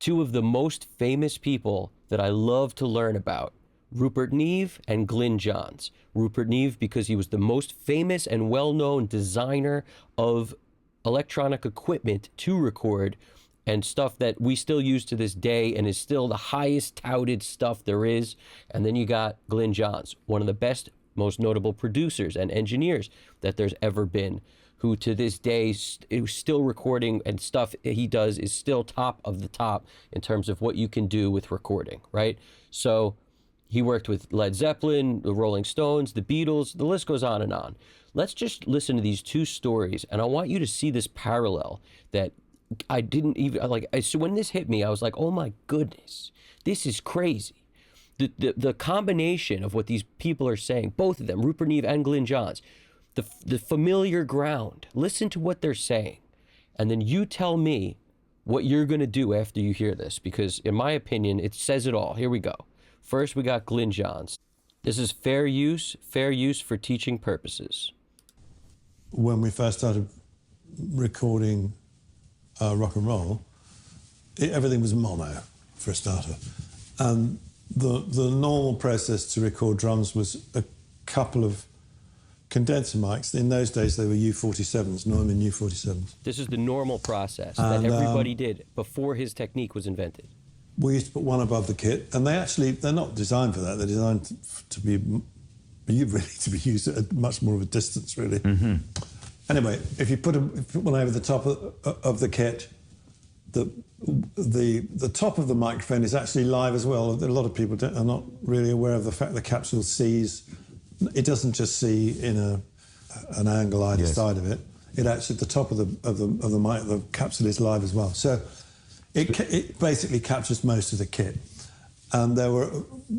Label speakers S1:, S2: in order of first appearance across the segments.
S1: two of the most famous people that I love to learn about, Rupert Neve and Glyn Johns. Rupert Neve because he was the most famous and well-known designer of electronic equipment to record and stuff that we still use to this day and is still the highest touted stuff there is. And then you got Glyn Johns, one of the best, most notable producers and engineers that there's ever been, who to this day is still recording, and stuff he does is still top of the top in terms of what you can do with recording, right? So he worked with Led Zeppelin, the Rolling Stones, the Beatles, the list goes on and on. Let's just listen to these two stories, and I want you to see this parallel that I didn't even, so when this hit me, I was like, oh my goodness, this is crazy. The combination of what these people are saying, both of them, Rupert Neve and Glyn Johns, the familiar ground. Listen to what they're saying, and then you tell me what you're going to do after you hear this, because in my opinion, it says it all. Here we go. First, we got Glyn Johns. This is fair use for teaching purposes.
S2: When we first started recording rock and roll, everything was mono, for a starter. And the normal process to record drums was a couple of condenser mics. In those days, they were U47s, Neumann U47s.
S1: This is the normal process that everybody did before his technique was invented.
S2: We used to put one above the kit, and they're not designed for that. They're designed to be used at much more of a distance, really. Mm-hmm. Anyway, if you put one over the top of the kit, the top of the microphone is actually live as well. A lot of people are not really aware of the fact the capsule sees. It doesn't just see in an angle either side of it. It actually, at the top of the mic, the capsule is live as well. So it basically captures most of the kit. And there were.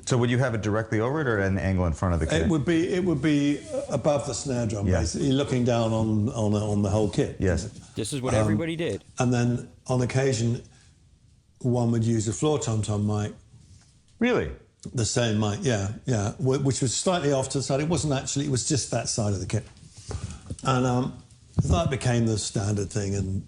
S3: So would you have it directly over it, or at an angle in front of the kit?
S2: It would be above the snare drum, basically, looking down on the whole kit.
S3: Yes.
S1: This is what everybody did.
S2: And then on occasion, one would use a floor tom-tom mic.
S3: Really?
S2: The same mic, yeah, which was slightly off to the side. It wasn't actually, it was just that side of the kit. And that became the standard thing, and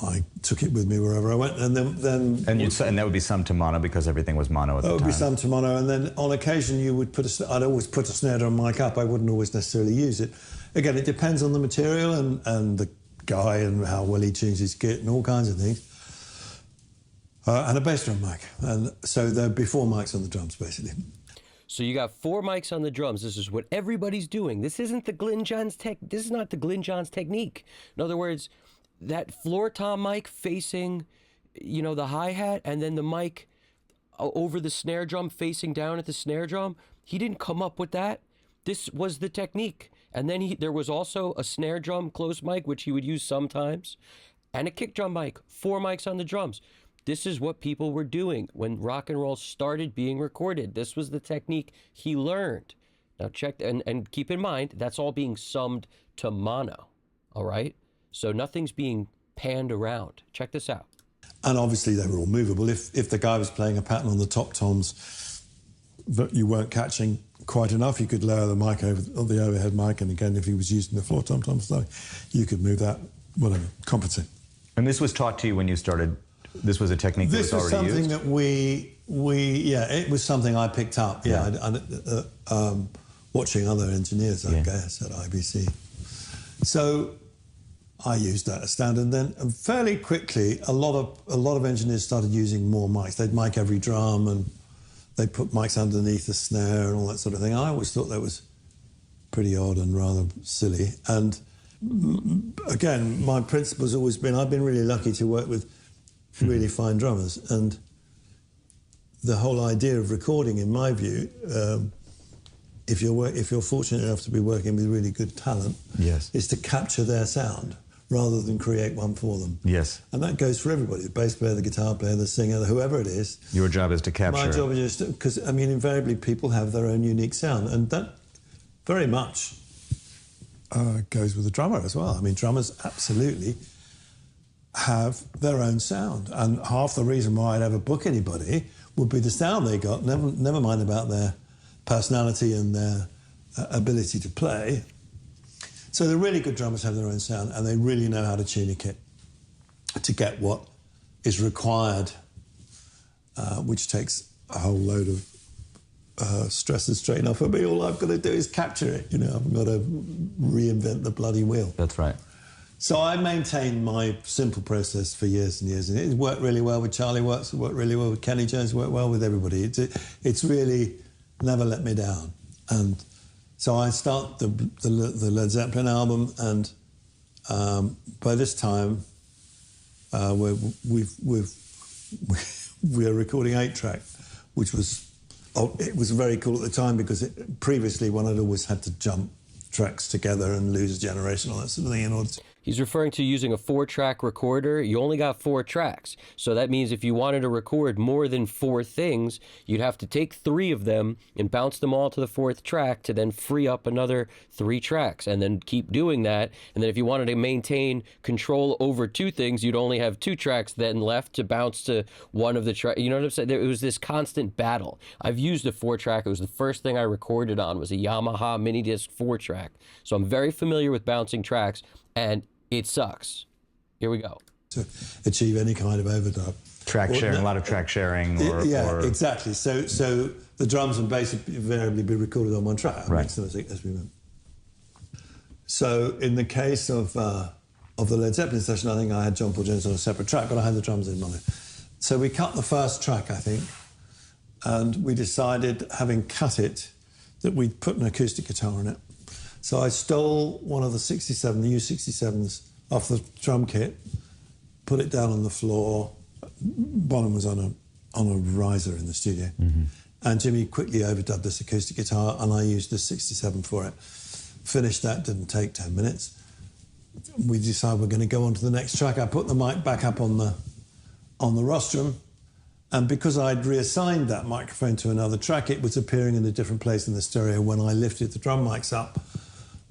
S2: I took it with me wherever I went. And then
S3: and that would be some to mono, because everything was mono at the time.
S2: That would be some to mono, and then on occasion you would I'd always put a snare drum mic up. I wouldn't always necessarily use it. Again, it depends on the material and the guy and how well he tunes his kit and all kinds of things. And a bass drum mic. And so there'd be 4 mics on the drums, basically.
S1: So you got 4 mics on the drums. This is what everybody's doing. This isn't the Glyn Johns This is not the Glyn Johns technique. In other words, that floor tom mic facing, the hi-hat, and then the mic over the snare drum facing down at the snare drum, he didn't come up with that. This was the technique. And then there was also a snare drum close mic, which he would use sometimes, and a kick drum mic, 4 mics on the drums. This is what people were doing when rock and roll started being recorded. This was the technique he learned. Now check, and keep in mind, that's all being summed to mono, all right? So nothing's being panned around. Check this out.
S2: And obviously they were all movable. If the guy was playing a pattern on the top toms that you weren't catching quite enough, you could lower the mic over the overhead mic, and again, if he was using the floor tom stuff, you could move that, whatever, compensate.
S3: And this was taught to you when you started. This was a technique that was already used?
S2: This was something that it was something I picked up, watching other engineers, I guess, at IBC. So I used that as standard. And then fairly quickly, a lot of engineers started using more mics. They'd mic every drum, and they'd put mics underneath the snare and all that sort of thing. I always thought that was pretty odd and rather silly. And again, my principle's always been, I've been really lucky to work with really fine drummers, and the whole idea of recording, in my view, if you're fortunate enough to be working with really good talent, is to capture their sound rather than create one for them.
S3: Yes.
S2: And that goes for everybody, the bass player, the guitar player, the singer, whoever it is.
S3: Your job is to capture.
S2: My job is just, because, invariably people have their own unique sound, and that very much goes with the drummer as well. Drummers absolutely have their own sound, and half the reason why I'd ever book anybody would be the sound they got, never mind about their personality and their ability to play. So the really good drummers have their own sound, and they really know how to tune a kit to get what is required which takes a whole load of stress and strain off of me. All I've got to do is capture it, you know. I've got to reinvent the bloody wheel.
S3: That's right.
S2: So I maintained my simple process for years and years, and it worked really well with Charlie Watts, it worked really well with Kenny Jones, it worked well with everybody. It's really never let me down. And so I start the Led Zeppelin album, and by this time we're recording 8-track, which was it was very cool at the time, because previously one had always had to jump tracks together and lose a generation, all that sort of thing in order to...
S1: He's referring to using a 4-track recorder. You only got 4 tracks. So that means if you wanted to record more than 4 things, you'd have to take 3 of them and bounce them all to the 4th track to then free up another 3 tracks, and then keep doing that. And then if you wanted to maintain control over 2 things, you'd only have 2 tracks then left to bounce to one of the tracks. You know what I'm saying? It was this constant battle. I've used a 4-track. It was the first thing I recorded on, was a Yamaha mini disc 4-track. So I'm very familiar with bouncing tracks, and it sucks. Here we go.
S2: To achieve any kind of overdub.
S3: Track sharing, a lot of track sharing.
S2: Exactly. So the drums and bass would invariably be recorded on one track.
S3: Right.
S2: As we went. So in the case of the Led Zeppelin session, I think I had John Paul Jones on a separate track, but I had the drums in mine. So we cut the first track, I think, and we decided, having cut it, that we'd put an acoustic guitar in it. So I stole one of the the U67s, off the drum kit, put it down on the floor. Bonham was on a riser in the studio. Mm-hmm. And Jimmy quickly overdubbed this acoustic guitar, and I used the 67 for it. Finished that, didn't take 10 minutes. We decided we're going to go on to the next track. I put the mic back up on the rostrum, and because I'd reassigned that microphone to another track, it was appearing in a different place in the stereo when I lifted the drum mics up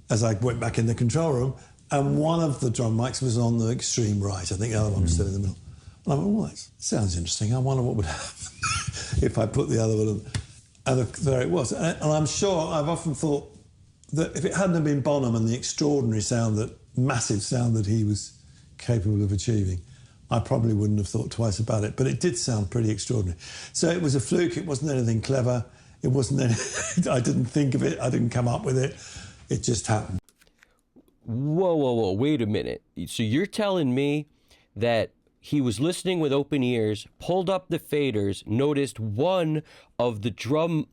S2: as I went back in the control room, and one of the drum mics was on the extreme right. I think the other one was still in the middle. And I went, well, that sounds interesting. I wonder what would happen if I put the other one on. And there it was. And I'm sure, I've often thought that if it hadn't have been Bonham and the extraordinary sound, that massive sound that he was capable of achieving, I probably wouldn't have thought twice about it. But it did sound pretty extraordinary. So it was a fluke. It wasn't anything clever. It wasn't I didn't think of it. I didn't come up with it. It just happened.
S1: Whoa. Wait a minute. So you're telling me that he was listening with open ears, pulled up the faders, noticed one of the drum,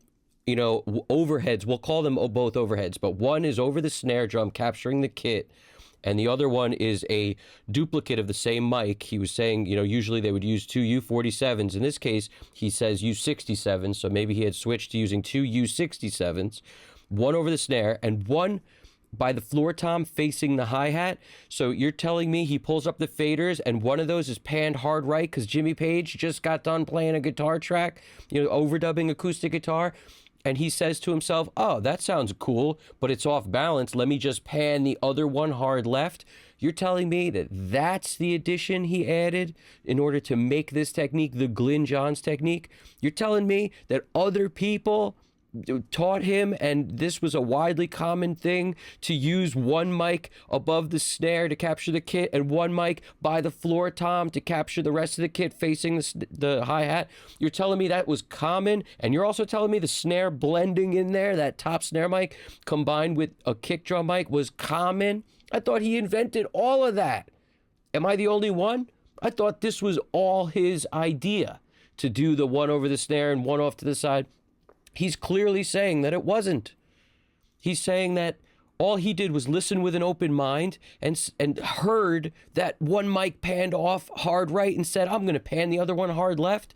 S1: overheads, we'll call them both overheads, but one is over the snare drum capturing the kit, and the other one is a duplicate of the same mic. He was saying, usually they would use 2 U47s. In this case, he says U67s, so maybe he had switched to using 2 U67s, one over the snare and one by the floor tom facing the hi-hat. So you're telling me he pulls up the faders and one of those is panned hard right because Jimmy Page just got done playing a guitar track, overdubbing acoustic guitar, and he says to himself, oh, that sounds cool, but it's off balance. Let me just pan the other one hard left. You're telling me that that's the addition he added in order to make this technique the Glyn Johns technique? You're telling me that other people taught him, and this was a widely common thing, to use one mic above the snare to capture the kit and one mic by the floor tom to capture the rest of the kit facing the hi-hat? You're telling me that was common, and you're also telling me the snare blending in there, that top snare mic combined with a kick drum mic, was common? I thought he invented all of that. Am I the only one? I thought this was all his idea, to do the one over the snare and one off to the side. He's clearly saying that it wasn't. He's saying that all he did was listen with an open mind and heard that one mic panned off hard right and said, I'm going to pan the other one hard left.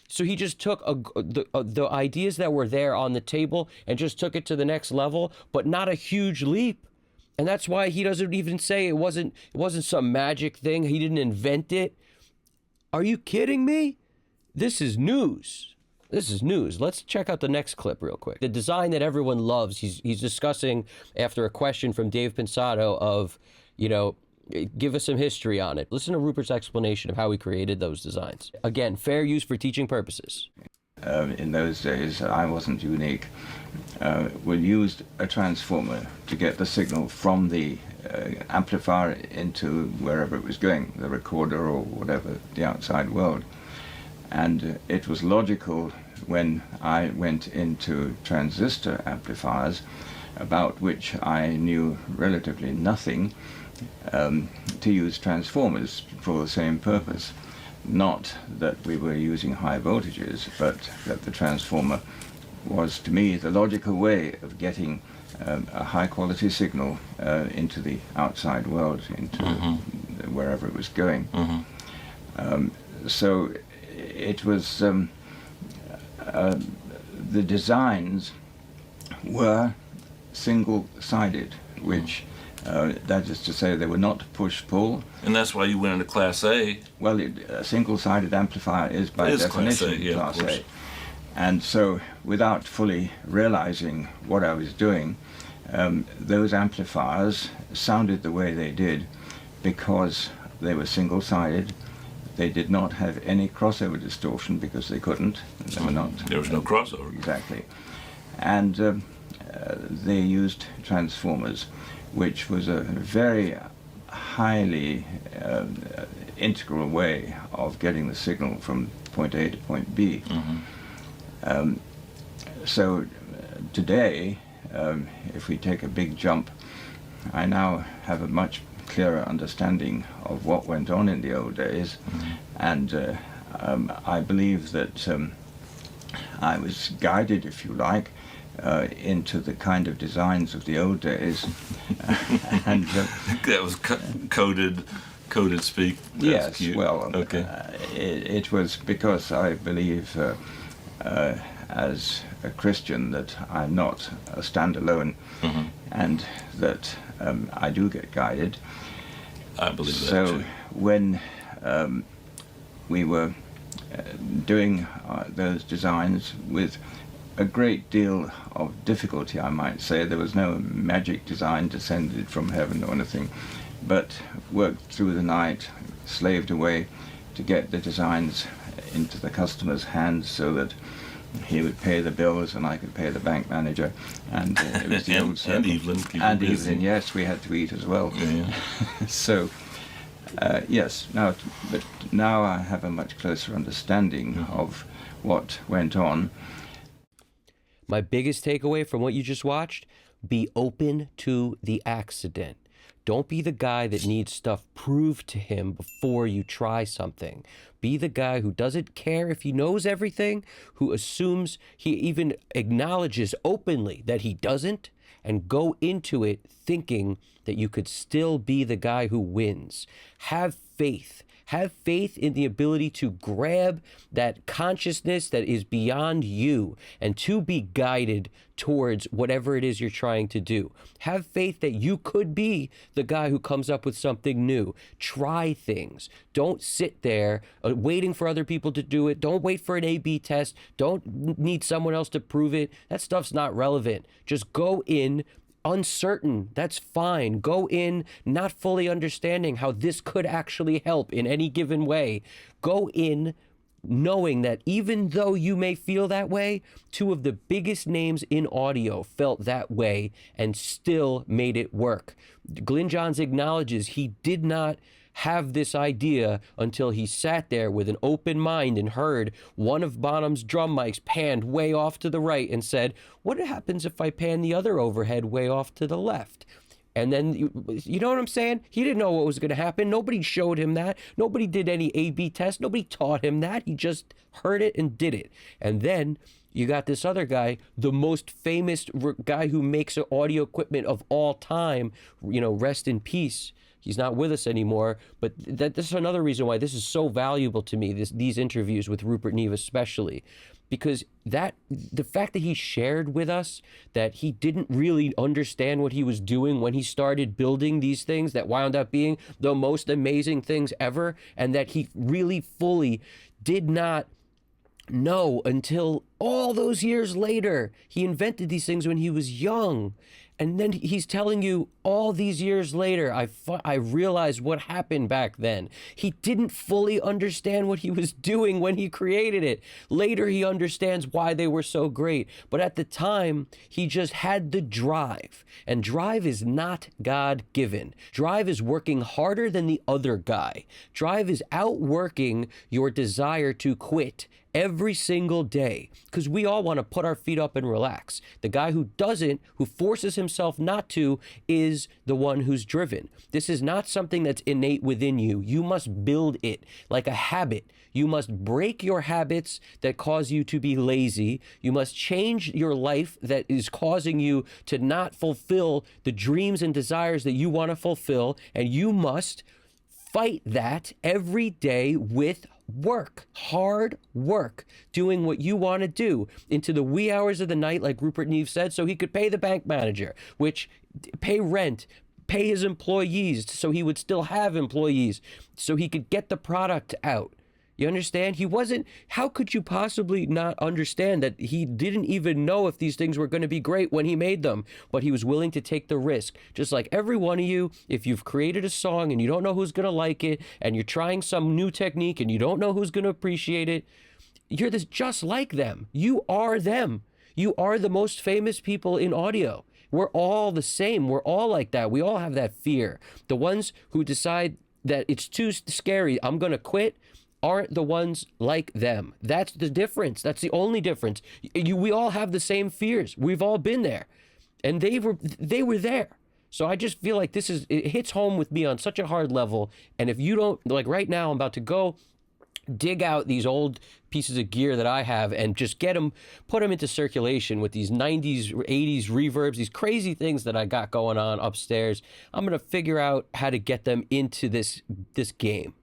S1: So he just took the ideas that were there on the table and just took it to the next level, but not a huge leap. And that's why he doesn't even say it wasn't some magic thing. He didn't invent it. Are you kidding me? This is news. This is news. Let's check out the next clip real quick. The design that everyone loves, he's discussing after a question from Dave Pensado of, give us some history on it. Listen to Rupert's explanation of how he created those designs. Again, fair use for teaching purposes.
S4: In those days, I wasn't unique. We used a transformer to get the signal from the amplifier into wherever it was going, the recorder or whatever, the outside world. And it was logical when I went into transistor amplifiers, about which I knew relatively nothing, to use transformers for the same purpose. Not that we were using high voltages, but that the transformer was, to me, the logical way of getting a high quality signal into the outside world, into wherever it was going. So it was, the designs were single-sided, which that is to say, they were not push-pull.
S5: And that's why you went into Class A.
S4: Well, a single-sided amplifier is by definition Class A. And so, without fully realizing what I was doing, those amplifiers sounded the way they did because they were single-sided. They did not have any crossover distortion because they couldn't. They were not.
S5: There was no crossover.
S4: Exactly. And they used transformers, which was a very highly integral way of getting the signal from point A to point B. So today, if we take a big jump, I now have a much clearer understanding of what went on in the old days, and I believe that I was guided, if you like, into the kind of designs of the old days. And
S5: that was coded speak.
S4: Yes,
S5: cute.
S4: well,
S5: okay.
S4: It was because I believe, as a Christian, that I'm not a standalone, and that I do get guided.
S5: I believe that
S4: so
S5: too.
S4: When we were doing those designs with a great deal of difficulty, I might say. There was no magic design descended from heaven or anything, but worked through the night, slaved away to get the designs into the customer's hands so that he would pay the bills and I could pay the bank manager. And it was the old circle.
S5: And Evelyn.
S4: And Evelyn, yes, we had to eat as well.
S5: Yeah.
S4: So, yes, but now I have a much closer understanding of what went on.
S1: My biggest takeaway from what you just watched, be open to the accident. Don't be the guy that needs stuff proved to him before you try something. Be the guy who doesn't care if he knows everything, who assumes, he even acknowledges openly that he doesn't, and go into it thinking that you could still be the guy who wins. Have faith. Have faith in the ability to grab that consciousness that is beyond you and to be guided towards whatever it is you're trying to do. Have faith that you could be the guy who comes up with something new. Try things. Don't sit there waiting for other people to do it. Don't wait for an A/B test. Don't need someone else to prove it. That stuff's not relevant. Just go in uncertain. That's fine. Go in not fully understanding how this could actually help in any given way. Go in knowing that even though you may feel that way, two of the biggest names in audio felt that way and still made it work. Glyn Johns acknowledges he did not have this idea until he sat there with an open mind and heard one of Bonham's drum mics panned way off to the right and said, what happens if I pan the other overhead way off to the left? And then, you know what I'm saying? He didn't know what was going to happen. Nobody showed him that. Nobody did any A/B test. Nobody taught him that. He just heard it and did it. And then you got this other guy, the most famous guy who makes audio equipment of all time, rest in peace. He's not with us anymore, but this is another reason why this is so valuable to me, these interviews with Rupert Neve especially, because the fact that he shared with us that he didn't really understand what he was doing when he started building these things that wound up being the most amazing things ever, and that he really fully did not know until All those years later, he invented these things when he was young. And then he's telling you all these years later, I realized what happened back then. He didn't fully understand what he was doing when he created it. Later, he understands why they were so great. But at the time, he just had the drive. And drive is not God-given. Drive is working harder than the other guy. Drive is outworking your desire to quit every single day, because we all want to put our feet up and relax. The guy who doesn't, who forces himself not to, is the one who's driven. This is not something that's innate within you. You must build it like a habit. You must break your habits that cause you to be lazy. You must change your life that is causing you to not fulfill the dreams and desires that you want to fulfill, and you must fight that every day with work, hard work, doing what you want to do into the wee hours of the night, like Rupert Neve said, so he could pay the bank manager, which pay rent, pay his employees so he would still have employees, so he could get the product out. You understand? He wasn't, how could you possibly not understand that he didn't even know if these things were going to be great when he made them, but he was willing to take the risk. Just like every one of you, if you've created a song and you don't know who's going to like it, and you're trying some new technique and you don't know who's going to appreciate it, you're just like them. You are them. You are the most famous people in audio. We're all the same. We're all like that. We all have that fear. The ones who decide that it's too scary, I'm going to quit, aren't the ones like them. That's the difference. That's the only difference. We all have the same fears. We've all been there, and they were there. So I just feel like it hits home with me on such a hard level. And if you don't, like right now, I'm about to go dig out these old pieces of gear that I have and just put them into circulation with these 90s, 80s reverbs, these crazy things that I got going on upstairs. I'm going to figure out how to get them into this game.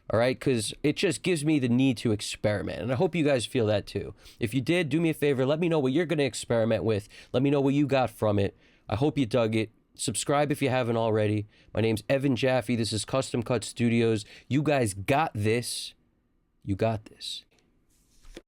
S1: All right, because it just gives me the need to experiment. And I hope you guys feel that too. If you did, do me a favor. Let me know what you're going to experiment with. Let me know what you got from it. I hope you dug it. Subscribe if you haven't already. My name's Evan Jaffe. This is Custom Cut Studios. You guys got this. You got this.